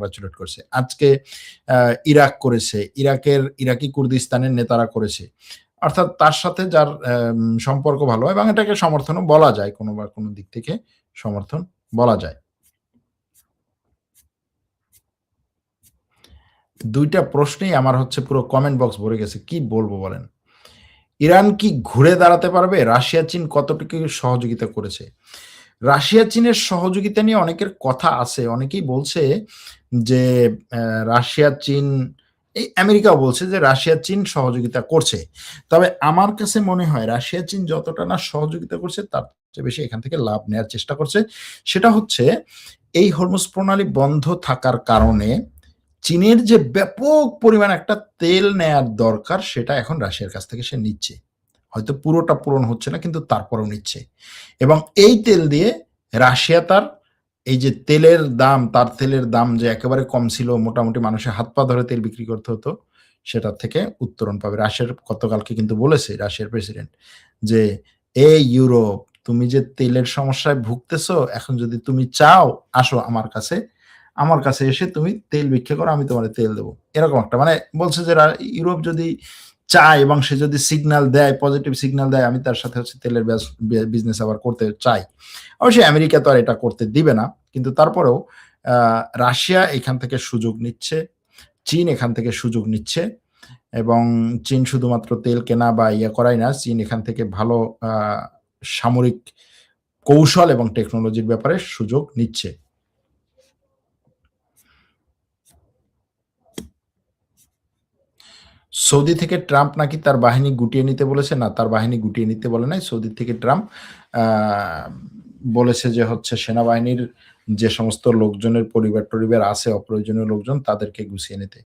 Congratulate করছে। আজকে Iraq করেছে। ইরাকি কুর্দিস্তানের নেতারা করেছে। অর্থাৎ তার সাথে যার সম্পর্ক ভালো এবং এটাকে সমর্থনও বলা যায় কোনো বা কোনো দিক থেকে সমর্থন বলা যায়। ২ টা প্রশ্নেই আমার হচ্ছে পুরো কমেন্ট বক্স ভরে গেছে। কি বলব বলেন? ইরান কি ঘুরে দাঁড়াতে পারবে? রাশিয়া চীন কতটুকু সহযোগিতা করেছে? রাশিয়া চীনের সহযোগিতা নিয়ে অনেকের কথা আছে। অনেকেই বলছে যে রাশিয়া চীন এই আমেরিকাও বলছে যে রাশিয়া চীন সহযোগিতা করছে। তবে আমার কাছে মনে হয় রাশিয়া চীন যতটা না সহযোগিতা করছে তার চেয়ে বেশি এখান থেকে লাভ নেয়ার চেষ্টা করছে। সেটা হচ্ছে এই হরমুজ প্রণালী বন্ধ থাকার কারণে চীনের যে ব্যাপক পরিমাণ একটা তেল নেয়ার দরকার সেটা এখন রাশিয়ার কাছ থেকে সে নিচ্ছে। হয়তো পুরোটা পূরণ হচ্ছে না কিন্তু তারপরেও নিচ্ছে। এবং এই তেল দিয়ে রাশিয়া তার এই যে তার তেলের দাম যে একেবারে কম ছিল, মোটামুটি মানুষের হাত পা ধরে তেল বিক্রি করতে হতো, সেটার থেকে উত্তরণ পাবে। রাশিয়ার গতকালকে কিন্তু বলেছে রাশিয়ার প্রেসিডেন্ট যে, "এই ইউরোপ, তুমি যে তেলের সমস্যায় ভুগতেছো, এখন যদি তুমি চাও আসো আমার কাছে। আমার কাছে এসে তুমি তেল ভিক্ষা করো, আমি তোমারে তেল দেব।" এরকম একটা মানে বলছে যে ইউরোপ যদি চায় এবং সে যদি সিগন্যাল দেয়, পজিটিভ সিগন্যাল দেয়, আমি তার সাথে হচ্ছে তেলের বিজনেস আবার করতে চাই। অবশ্যই আমেরিকা তো আর এটা করতে দিবে না। কিন্তু তারপরেও আ রাশিয়া এখান থেকে সুযোগ নিচ্ছে, চীন এখান থেকে সুযোগ নিচ্ছে এবং চীন শুধুমাত্র তেল কেনা বা করাই না, চীন এখান থেকে ভালো আ সামরিক কৌশল এবং টেকনোলজির ব্যাপারে সুযোগ নিচ্ছে। সৌদি থেকে ট্রাম্প নাকি তার বাহিনী গুটিয়ে নিতে বলেছে। না, তার বাহিনী গুটিয়ে নিতে বলে নাই। সৌদি থেকে ট্রাম্প আ বলেছে যে হচ্ছে সেনাবাহিনীর যে সমস্ত লোকজনের পরিবার-টরিবার আছে অপ্রয়োজনীয় লোকজন তাদেরকে গুছিয়ে নিতে।